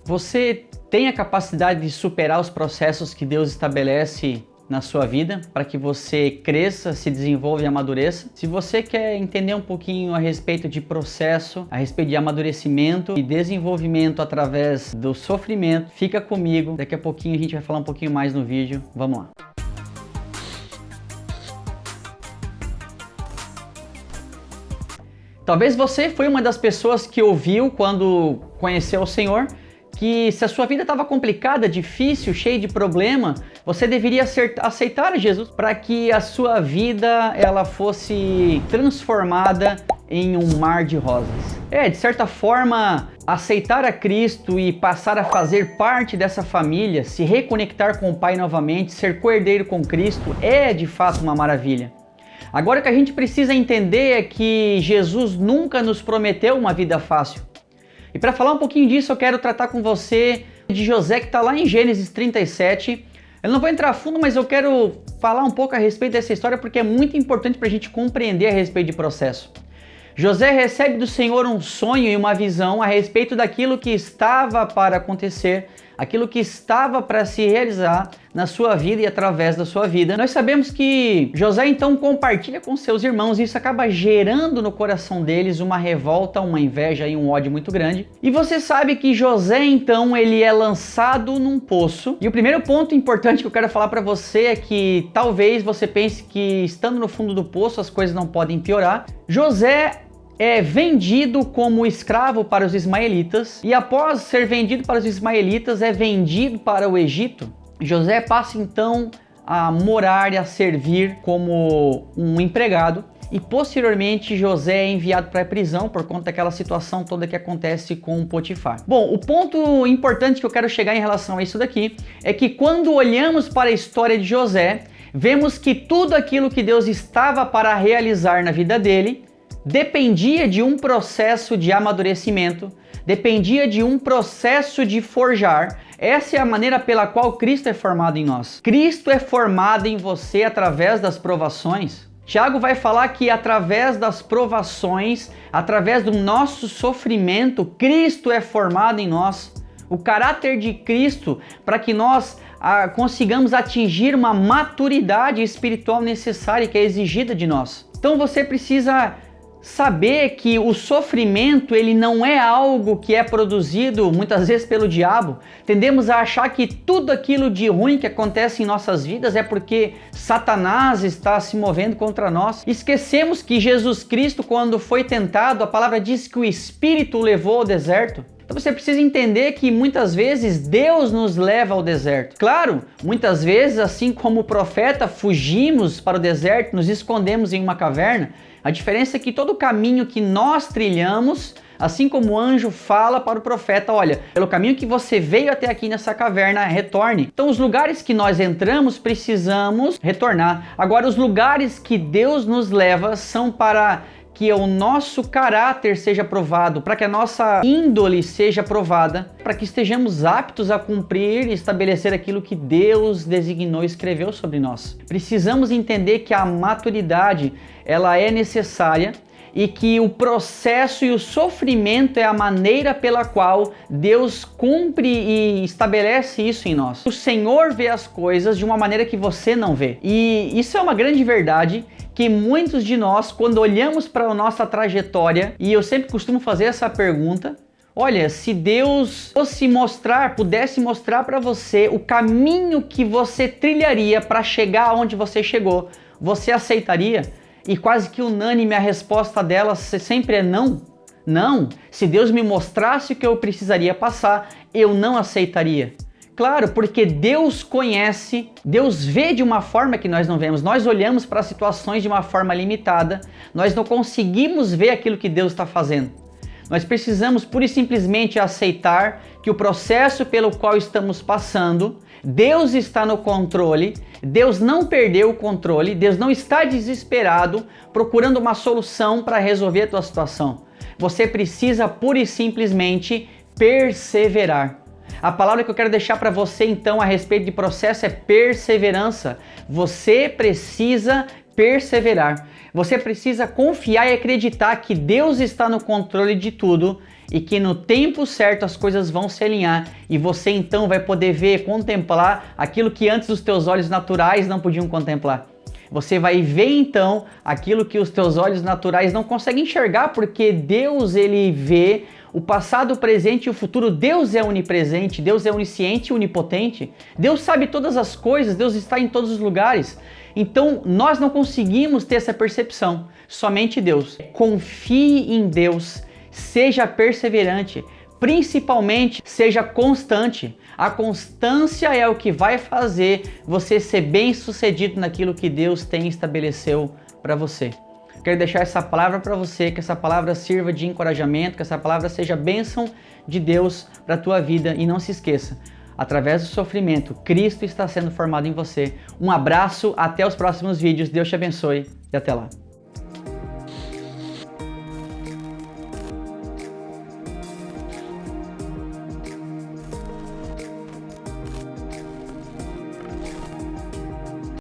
Você tem a capacidade de superar os processos que Deus estabelece na sua vida para que você cresça, se desenvolva e amadureça? Se você quer entender um pouquinho a respeito de processo, a respeito de amadurecimento e desenvolvimento através do sofrimento, fica comigo. Daqui a pouquinho a gente vai falar um pouquinho mais no vídeo. Vamos lá. Talvez você foi uma das pessoas que ouviu quando conheceu o Senhor que se a sua vida estava complicada, difícil, cheia de problema, você deveria aceitar Jesus para que a sua vida ela fosse transformada em um mar de rosas. De certa forma, aceitar a Cristo e passar a fazer parte dessa família, se reconectar com o Pai novamente, ser co-herdeiro com Cristo, é de fato uma maravilha. Agora o que a gente precisa entender é que Jesus nunca nos prometeu uma vida fácil. E para falar um pouquinho disso, eu quero tratar com você de José, que está lá em Gênesis 37. Eu não vou entrar a fundo, mas eu quero falar um pouco a respeito dessa história, porque é muito importante para a gente compreender a respeito de processo. José recebe do Senhor um sonho e uma visão a respeito daquilo que estava para acontecer, aquilo que estava para se realizar na sua vida e através da sua vida. Nós sabemos que José então compartilha com seus irmãos e isso acaba gerando no coração deles uma revolta, uma inveja e um ódio muito grande. E você sabe que José então ele é lançado num poço. E o primeiro ponto importante que eu quero falar para você é que talvez você pense que estando no fundo do poço as coisas não podem piorar. José é vendido como escravo para os ismaelitas e após ser vendido para os ismaelitas é vendido para o Egito. José passa então a morar e a servir como um empregado e posteriormente José é enviado para a prisão por conta daquela situação toda que acontece com Potifar. Bom, o ponto importante que eu quero chegar em relação a isso daqui é que quando olhamos para a história de José, vemos que tudo aquilo que Deus estava para realizar na vida dele dependia de um processo de amadurecimento, dependia de um processo de forjar. Essa é a maneira pela qual Cristo é formado em nós. Cristo é formado em você através das provações. Tiago vai falar que através das provações, através do nosso sofrimento, Cristo é formado em nós. O caráter de Cristo para que nós consigamos atingir uma maturidade espiritual necessária que é exigida de nós. Então você precisa saber que o sofrimento ele não é algo que é produzido muitas vezes pelo diabo. Tendemos a achar que tudo aquilo de ruim que acontece em nossas vidas é porque Satanás está se movendo contra nós. Esquecemos que Jesus Cristo, quando foi tentado, a palavra diz que o Espírito o levou ao deserto. Então você precisa entender que muitas vezes Deus nos leva ao deserto. Claro, muitas vezes, assim como o profeta, fugimos para o deserto, nos escondemos em uma caverna. A diferença é que todo caminho que nós trilhamos, assim como o anjo fala para o profeta, olha, pelo caminho que você veio até aqui nessa caverna, retorne. Então os lugares que nós entramos, precisamos retornar. Agora os lugares que Deus nos leva são para que o nosso caráter seja provado, para que a nossa índole seja provada, para que estejamos aptos a cumprir e estabelecer aquilo que Deus designou e escreveu sobre nós. Precisamos entender que a maturidade, ela é necessária e que o processo e o sofrimento é a maneira pela qual Deus cumpre e estabelece isso em nós. O Senhor vê as coisas de uma maneira que você não vê. E isso é uma grande verdade que muitos de nós, quando olhamos para a nossa trajetória, e eu sempre costumo fazer essa pergunta, olha, se Deus pudesse mostrar para você o caminho que você trilharia para chegar onde você chegou, você aceitaria? E quase que unânime a resposta dela sempre é não. Não, se Deus me mostrasse o que eu precisaria passar, eu não aceitaria. Claro, porque Deus conhece, Deus vê de uma forma que nós não vemos. Nós olhamos para as situações de uma forma limitada, nós não conseguimos ver aquilo que Deus está fazendo. Nós precisamos pura e simplesmente aceitar que o processo pelo qual estamos passando, Deus está no controle, Deus não perdeu o controle, Deus não está desesperado procurando uma solução para resolver a tua situação. Você precisa pura e simplesmente perseverar. A palavra que eu quero deixar para você então a respeito de processo é perseverança. Você precisa perseverar. Você precisa confiar e acreditar que Deus está no controle de tudo e que no tempo certo as coisas vão se alinhar e você então vai poder ver, contemplar aquilo que antes os teus olhos naturais não podiam contemplar. Você vai ver então aquilo que os teus olhos naturais não conseguem enxergar, porque Deus, ele vê o passado, o presente e o futuro. Deus é onipresente, Deus é onisciente e onipotente. Deus sabe todas as coisas, Deus está em todos os lugares. Então nós não conseguimos ter essa percepção, somente Deus. Confie em Deus, seja perseverante, principalmente seja constante. A constância é o que vai fazer você ser bem-sucedido naquilo que Deus tem estabeleceu para você. Quero deixar essa palavra para você, que essa palavra sirva de encorajamento, que essa palavra seja bênção de Deus para a tua vida. E não se esqueça, através do sofrimento, Cristo está sendo formado em você. Um abraço, até os próximos vídeos. Deus te abençoe e até lá.